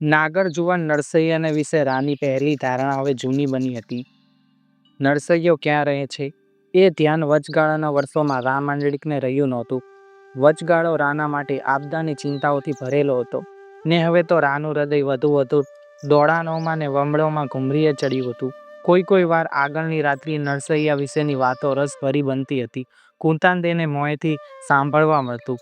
નાગર જુવાન નરસૈયાને વિશે રાની પહેલી ધારણા હવે જૂની બની હતી. નરસૈયો ક્યાં રહે છે એ ધ્યાન વચગાળાના વર્ષોમાં રા માંડલિકને રહ્યું નહોતું. વચગાળો રાના માટે આપદાની ચિંતાઓથી ભરેલો હતો ને હવે તો રાનું હૃદય વધુ દોડાનોમાં ને વમળોમાં ઘુમરીએ ચડ્યું હતું. કોઈ વાર આગળની રાત્રિએ નરસૈયા વિશેની વાતો રસભરી બનતી હતી. કુંતાદેને મોંએથી સાંભળવા મળતું.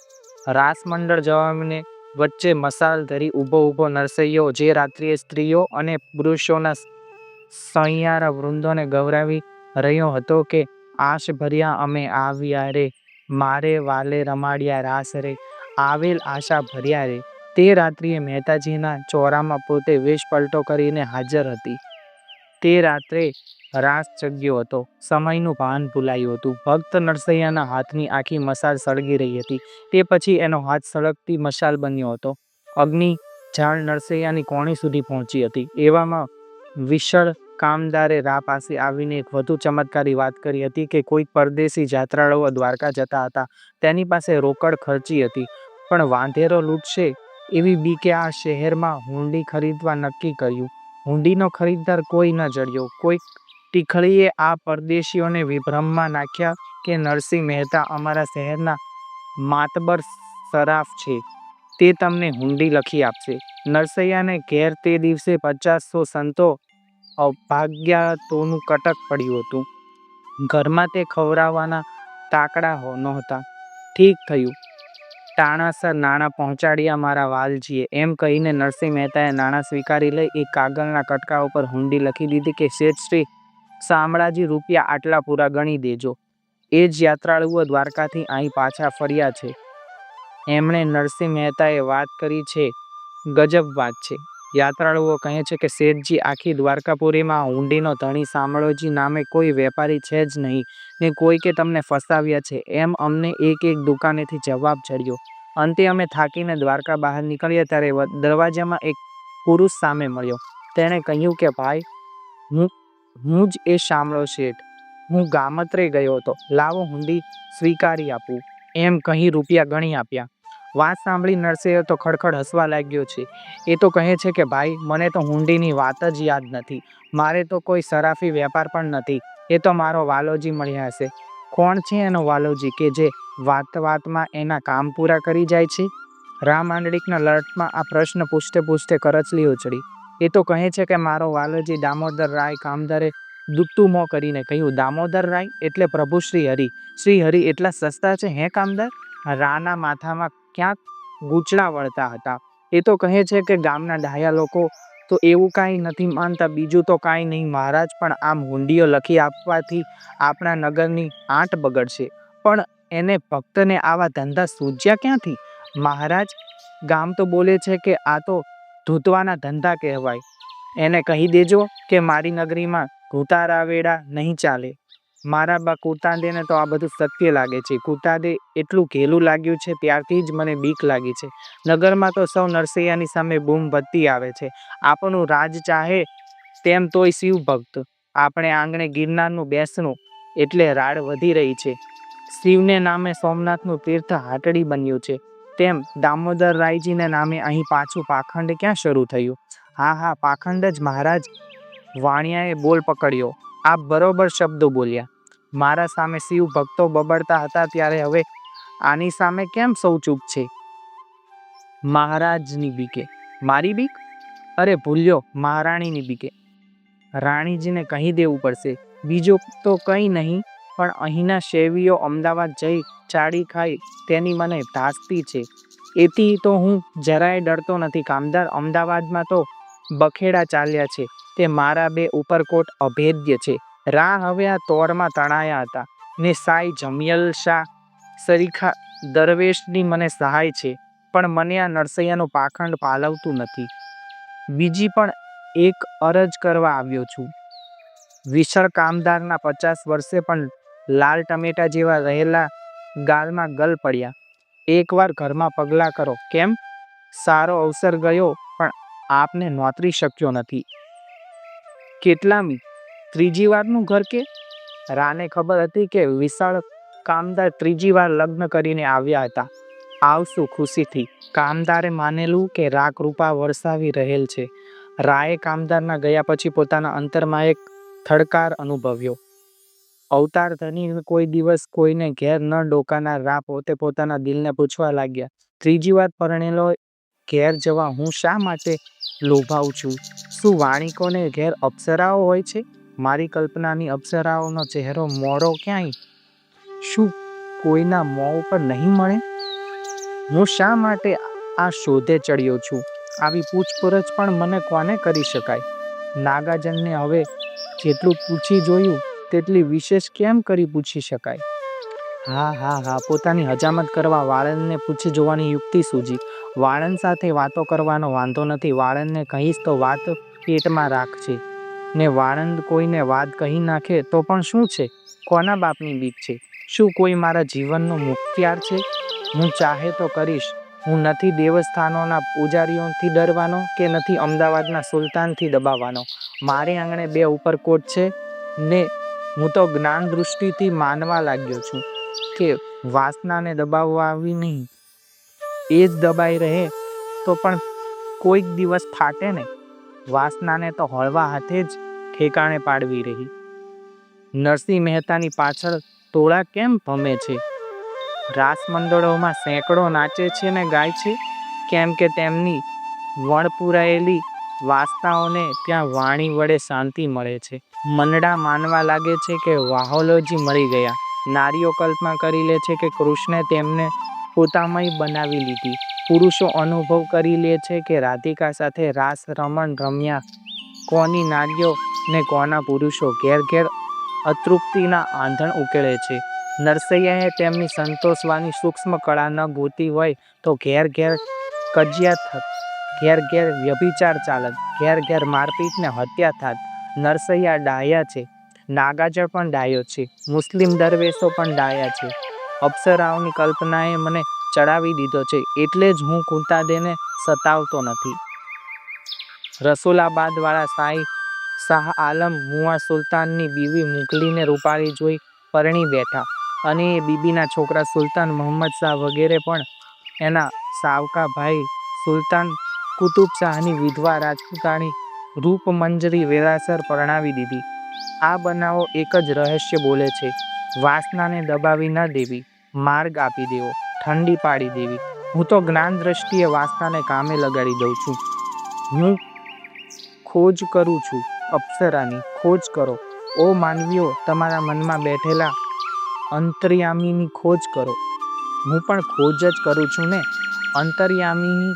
રાસમંડળ જવાને વચ્ચે મસાલ ધરી ઊભો નરસૈયો જે રાત્રિએ સ્ત્રીઓ અને પુરુષોના સહિયારા વૃંદોને ગૌરાવી રહ્યો હતો કે આશ ભર્યા અમે આવ્યા રે, મારે વાલે રમાડ્યા રાસ રે, આવેલ આશા ભર્યા રે, તે રાત્રિએ મહેતાજીના ચોરામાં પોતે વેશ પલટો કરીને હાજર હતી. તે રાત્રે રાસ જગ્યો હતો. સમયનું ભાન ભૂલાયું હતું. ભક્ત નરસૈયાના હાથની આખી મશાલ સળગી રહી હતી. તે પછી એનો હાથ સળગતી મશાલ બન્યો હતો. અગ્નિ ઝાળ નરસૈયાની કોણી સુધી પહોંચી હતી. એવામાં વિશળ કામદારે રા પાસે આવીને એક વધુ ચમત્કારી વાત કરી હતી કે કોઈક પરદેશી જાત્રાળુઓ દ્વારકા જતા હતા. તેની પાસે રોકડ ખર્ચી હતી, પણ વાંધેરો લૂંટશે એવી બીકે આ શહેરમાં હુંડી ખરીદવા નક્કી કર્યું. હુંડીનો ખરીદદાર કોઈ ન જડ્યો. કોઈક ટીખળીએ આ પરદેશીઓને વિભ્રમમાં નાખ્યા કે નરસિંહ મહેતા અમારા શહેરના માતબર સરાફ છે, તે તમને હુંડી લખી આપશે. નરસૈયાને ઘેર તે દિવસે 50-100 સંતો અભાગ્યાતોનું કટક પડ્યું હતું. ઘરમાં તે ખવડાવવાના તાકડા નહોતા. ઠીક થયું, ટાણાસર નાણાં પહોંચાડ્યા મારા વાલજીએ, એમ કહીને નરસિંહ મહેતાએ નાણાં સ્વીકારી લઈ એક કાગળના કટકા ઉપર હુંડી લખી દીધી કે શેઠ શ્રી શામળાજી રૂપિયા આટલા પૂરા ગણી દેજો. એ જ યાત્રાળુઓ દ્વારકાથી અહીં પાછા ફર્યા છે. એમણે નરસિંહ મહેતાએ વાત કરી છે, ગજબ વાત છે. યાત્રાળુઓ કહે છે કે શેઠજી, આખી દ્વારકાપુરીમાં હુંડીનો ધણી શામળાજી નામે કોઈ વેપારી છે જ નહીં, ને કોઈકે તમને ફસાવ્યા છે, એમ અમને એક દુકાનેથી જવાબ ચડ્યો. અંતે અમે થાકીને દ્વારકા બહાર નીકળ્યા ત્યારે દરવાજામાં એક પુરુષ સામે મળ્યો. તેણે કહ્યું કે ભાઈ, હું જ એ શામળો શેઠ. હું ગામત્રે ગયો હતો. લાવો હુંડી સ્વીકારી આપું. એમ કહી રૂપિયા ગણી આપ્યા. વાત સાંભળી નરસૈયો તો ખડખડ હસવા લાગ્યો છે. એ તો કહે છે કે ભાઈ, મને તો હુંડીની વાત જ યાદ નથી. મારે તો કોઈ સરાફી વેપાર પણ નથી. એ તો મારો વાલોજી મળ્યા હશે. કોણ છે એનો વાલોજી કે જે વાતમાં એના કામ પૂરા કરી જાય છે? રા માંડલિકના લલાટમાં આ પ્રશ્ન પૂછતે કરચલી ઉછળી. એ તો કહે છે કે મારો વાલોજી દામોદર રાય. કામદારે દુત્તું મોં કરીને કહ્યું, દામોદર રાય એટલે પ્રભુ શ્રી હરિ. શ્રી હરિ એટલા સસ્તા છે હે કામદાર? રાના માથામાં ક્યાંક ગૂંચળા વળતા હતા. એ તો કહે છે કે ગામના ડાહ્યા લોકો તો એવું કાંઈ નથી માનતા. બીજું તો કાંઈ નહીં મહારાજ, પણ આમ હુંડીઓ લખી આપવાથી આપણા નગરની આંટ બગડશે. પણ એને ભક્તને આવા ધંધા સૂઝ્યા ક્યાંથી મહારાજ? ગામ તો બોલે છે કે આ તો ધૂતવાના ધંધા કહેવાય. એને કહી દેજો કે મારી નગરીમાં ઘૂંટારા વેડા નહીં ચાલે. મારા બા કુંતાદેને તો આ બધું સત્ય લાગે છે. કુંતાદે એટલું ઘેલું લાગ્યું છે ત્યારથી જ મને બીક લાગી છે. નગરમાં તો સૌ નરસૈયાની સામે બૂમ વધતી આવે છે. આપણું રાજ ચાહે તેમ તોય શિવ ભક્ત. આપણે આંગણે ગિરનારનું બેસણું એટલે રાડ વધી રહી છે. શિવને નામે સોમનાથનું તીર્થ હાટડી બન્યું છે, તેમ દામોદર રાયજીને નામે અહીં પાછું પાખંડ ક્યાં શરૂ થયું? હા, પાખંડ જ મહારાજ. વાણિયાએ બોલ પકડ્યો. આપ બરોબર શબ્દો બોલ્યા. મારા સામે શિવ ભક્તો બબડતા હતા ત્યારે હવે આની સામે કેમ સૌ ચૂપ છે? મહારાજની બીકે. મારી બીક? અરે ભૂલ્યો, મહારાણીની બીકે. રાણીજીને કહી દેવું પડશે. બીજું તો કંઈ નહીં, પણ અહીંના શેવીઓ અમદાવાદ જઈ ચાડી ખાય તેની મને ધાસ્તી છે. એથી તો હું જરાય ડરતો નથી કામદાર. અમદાવાદમાં તો બખેડા ચાલ્યા છે, તે મારા 2 ઉપરકોટ અભેદ્ય છે. રા હવે આ તોરમાં તણાયા હતા, ને સાઈ જમિયલ શાહ સરીખા દરવેશની મને સહાય છે, પણ મને આ નરસૈયાનું પાખંડ પાલવતું નથી. બીજી પણ એક અરજ કરવા આવ્યો છું. વિશળ કામદારના 50 વર્ષે પણ લાલ ટમેટા જેવા રહેલા ગાલમાં ગલ પડ્યા. એકવાર ઘરમાં પગલાં કરો. કેમ? સારો અવસર ગયો, પણ આપને નોતરી શક્યો નથી. કેટલામી? 3જી વારનું ઘર કે? રાને ખબર હતી કે વિશાળ કામદાર 3જી વાર લગ્ન કરીને આવ્યા હતા. આવશું ખુશીથી. કામદારે માનેલું કે રા કૃપા વરસાવી રહેલ છે. રાએ કામદારના ગયા પછી પોતાના અંતરમાં એક થડકાર અનુભવ્યો. અવતાર ધની કોઈ દિવસ કોઈને ઘેર ન ડોકાનાર રા પોતે પોતાના દિલને પૂછવા લાગ્યા. ત્રીજી વાર પરણેલો ઘેર જવા હું શા માટે લોભાવું છું? શું વાણિકોને ઘેર અપ્સરાઓ હોય છે? મારી કલ્પનાની અપ્સરાઓનો ચહેરો મોરો ક્યાંય? શું કોઈના મોં ઉપર નહીં મળે? હું શા માટે આ શોધે ચડ્યો છું? આવી પૂછપરછ પણ મને કોને કરી શકાય? નાગાજનને હવે જેટલું પૂછી જોયું તેટલી વિશેષ કેમ કરી પૂછી શકાય? હા, પોતાની હજામત કરવા વાળંદને પૂછી જોવાની યુક્તિ સૂજી. વાળંદ સાથે વાતો કરવાનો વાંધો નથી. વાળંદને કહીશ તો વાત પેટમાં રાખશે ને વાળંદ કોઈને વાત કહી નાખે તો પણ શું છે? કોના બાપની બીક છે? શું કોઈ મારા જીવનનો મુખત્યાર છે? હું ચાહે તો કરીશ. હું નથી દેવસ્થાનોના પૂજારીઓથી ડરવાનો કે નથી અમદાવાદના સુલતાનથી દબાવવાનો. મારે આંગણે 2 ઉપરકોટ છે ને હું તો જ્ઞાન દૃષ્ટિથી માનવા લાગ્યો છું કે વાસનાને દબાવવી નહીં. એ જ દબાઈ રહે તો પણ કોઈક દિવસ ફાટે ને. વાસનાને તો હળવા હાથે જ ઠેકાણે પાડવી રહી. નરસિંહ મહેતાની પાછળ ટોળા કેમ ભમે છે? રાસ મંડળોમાં સેંકડો નાચે છે ને ગાય છે, કેમ કે તેમની વણપુરાયેલી વાસનાઓને ત્યાં વાણી વડે શાંતિ મળે છે. મનડા માનવા લાગે છે કે વાહોલોજી મરી ગયા. નારીઓ કલ્પના કરી લે છે કે કૃષ્ણે તેમને પોતામય બનાવી લીધી. પુરુષો અનુભવ કરી લે છે કે રાધિકા સાથે રાસ રમણ રમ્યા. કોની નારીઓ ને કોના પુરુષો ઘેર ઘેર અતૃપ્તિના આંધણ ઉકેળે છે. નરસૈયાએ તેમની સંતોષવાની સૂક્ષ્મ કળા ન ગોતી હોય તો ઘેર ઘેર કજિયા થત, ઘેર ઘેર વ્યભિચાર ચાલત, ઘેર ઘેર મારપીટ ને હત્યા થાત. નરસૈયા ડાયા છે. નાગાજળ પણ ડાયો છે. મુસ્લિમ દરવેશો પણ ડાયા છે. અપ્સરાઓની કલ્પનાએ મને ચડાવી દીધો છે એટલે જ હું કુંતાદેને સતાવતો નથી. રસુલાબાદ વાળા શાહ આલમ મુઆ સુલતાનની બીવી મુગલીને રૂપાળી જોઈ પરણી બેઠા અને એ બીબીના છોકરા સુલતાન મહંમદ શાહ વગેરે પણ એના સાવકા ભાઈ સુલતાન કુતુબ શાહની વિધવા રાજપૂતાણી રૂપમંજરી વેરાસર પરણાવી દીધી. આ બનાવો એક જ રહસ્ય બોલે છે. વાસનાને દબાવી ન દેવી, માર્ગ આપી દેવો, ઠંડી પાડી દેવી. હું તો જ્ઞાન દ્રષ્ટિએ વાસનાને કામે લગાડી દઉં છું. હું ખોજ કરું છું. અપ્સરાની ખોજ કરો. ઓ માનવીઓ, તમારા મનમાં બેઠેલા અંતર્યામીની ખોજ કરો. હું પણ ખોજ જ કરું છું ને. અંતર્યામીની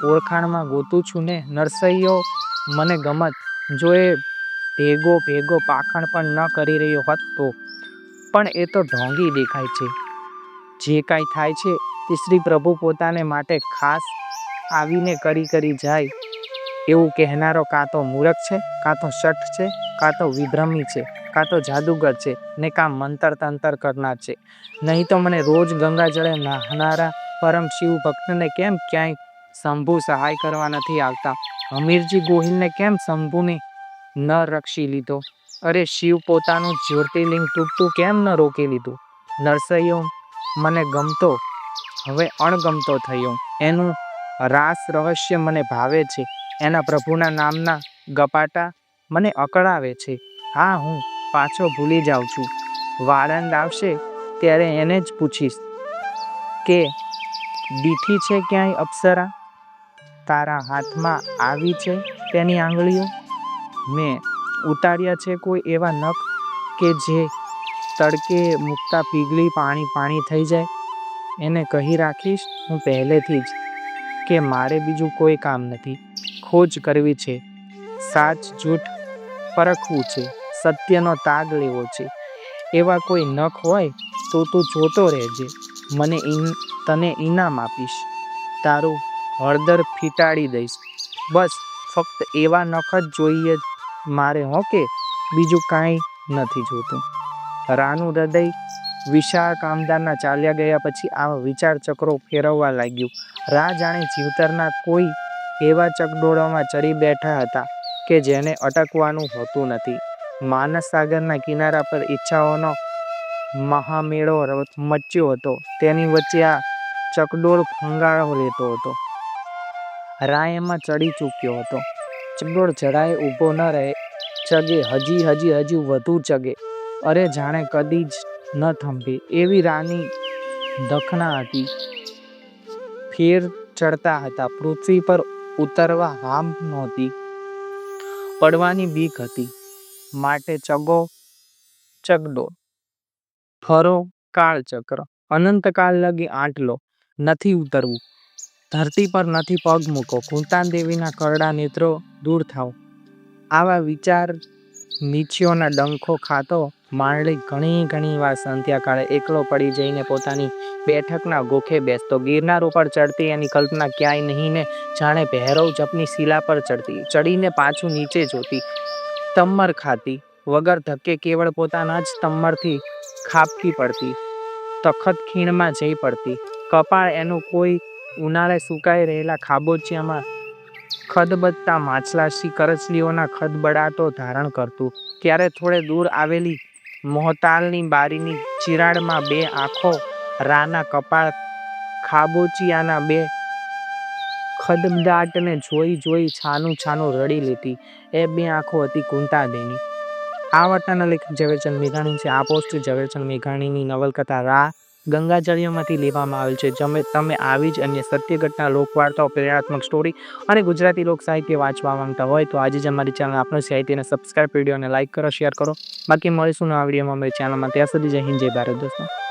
ઓળખાણમાં ગોતું છું ને. નરસૈયો મને ગમત. જો એ ભેગો પાખણ પણ ન કરી રહ્યો હોત તો. પણ એ તો ઢોંગી દેખાય છે. જે કાંઈ થાય છે તે શ્રી પ્રભુ પોતાને માટે ખાસ આવીને કરી જાય એવું કહેનારો કાં તો મૂરખ છે, કાં તો શઠ છે, કાં તો વિભ્રમી છે, કાં તો જાદુગર છે ને કાં મંતર તંતર કરનાર છે. નહીં તો મને રોજ ગંગાજળે નાહનારા પરમ શિવ ભક્તને કેમ ક્યાંય શંભુ સહાય કરવા નથી આવતા? હમીરજી ગોહિલને કેમ શંભુને ન રક્ષી લીધો? અરે શિવ પોતાનું જ્યોતિર્લિંગ તૂટતું કેમ ન રોકી લીધું? નરસૈયો મને ગમતો હવે અણગમતો થયો. એનું રાસ રહસ્ય મને ભાવે છે. એના પ્રભુના નામના ગપાટા મને અકળાવે છે. હા, હું પાછો ભૂલી જાઉં છું. વાળંદ આવશે ત્યારે એને જ પૂછીશ કે દીઠી છે ક્યાંય અપ્સરા? તારા હાથમાં આવી છે તેની આંગળીઓ? મેં ઉતાર્યા છે કોઈ એવા નખ કે જે તડકે મૂકતા પીગળી પાણી થઈ જાય? એને કહી રાખીશ હું પહેલેથી જ કે મારે બીજું કોઈ કામ નથી. ખોજ કરવી છે, સાચ જૂઠ પરખવું છે, સત્યનો તાગ લેવો છે. એવા કોઈ નખ હોય તો તું જોતો રહેજે. તને ઇનામ આપીશ. તારું હળદર ફીટાડી દઈશ. બસ ફક્ત એવા નખ જ જોઈએ મારે હો કે બીજું કાંઈ નથી જોતું. રાનું હૃદય વિશાળ કામદારના ચાલ્યા ગયા પછી આવા વિચાર ચક્રો ફેરવવા લાગ્યું. રા જાણે જીવતરના કોઈ એવા ચકડોળમાં ચડી બેઠા હતા કે જેને અટકવાનું હોતું નથી. માનસ સાગરના કિનારા પર ઈચ્છાઓનો મહામેળો મચ્યો હતો. તેની વચ્ચે આ ચકડોળ ફંગાળો લેતો હતો. રાય એમાં ચડી ચૂક્યો હતો. ચકડોળ જરાય ઊભો ન રહે, ચગે, હજી વધુ ચગે. અરે જાણે કદી જ ન થંભે એવી રાની દખના હતી. ફેર ચડતા હતા. પૃથ્વી પર ઉતરવા હામ નહોતી. પડવાની બીક હતી. માટે ચગો ચકડોળ, ફરો કાળચક્ર, અનંતકાળ લગી આંટલો, નથી ઉતરવું, ધરતી પર નથી પગ મૂકો, કુંતાદેવીના કરડા નેત્રો દૂર થાવ. આવા વિચાર નીચીઓના ડંખો ખાતો માંડલિક ઘણી વાર સંધ્યાકાળે એકલો પડી જઈને પોતાની બેઠકના ગોખે બેસતો. ગિરનાર ઉપર ચડતી એની કલ્પના ક્યાંય નહીં ને જાણે ભૈરવ જપની શિલા પર ચડતી, ચડીને પાછું નીચે જોતી, તમ્મર ખાતી, વગર ધક્કે કેવળ પોતાના જ તમ્મરથી ખાબકી પડતી, તખત ખીણમાં જઈ પડતી. કપાળ એનું કોઈ ઉનાળે સુકાઈ રહેલા ખાબોચિયામાં ખદબદતા માછલાશી કરચલીઓના ખદબડાટો ધારણ કરતું. ત્યારે થોડે દૂર આવેલી મોહતાલની બારીની ચિરાડમાં બે આંખો રાના કપાળ ખાબોચિયાના બે ખદબડાટને જોઈ છાનું રડી લેતી. એ બે આંખો હતી કુંતાદેવીની. આ વાર્તાના લેખક ઝવેરચંદ મેઘાણી છે. આ પોસ્ટ ઝવેરચંદ મેઘાણીની નવલકથા રા ગંગાજળિયામાંથી લેવામાં આવેલ છે. તમે આવી જ અન્ય સત્ય ઘટના, લોકવાર્તાઓ, પ્રેરણાત્મક સ્ટોરી અને ગુજરાતી લોક સાહિત્ય વાંચવા માંગતા હોય તો આજે જ અમારી ચેનલ આપણું સાહિત્યને સબસ્ક્રાઇબ, વિડીયોને લાઇક કરો, શેર કરો. બાકી મળીશું નવા વિડીયોમાં અમારી ચેનલમાં. ત્યાં સુધી જય હિન્દ, જય ભારત દોસ્તો.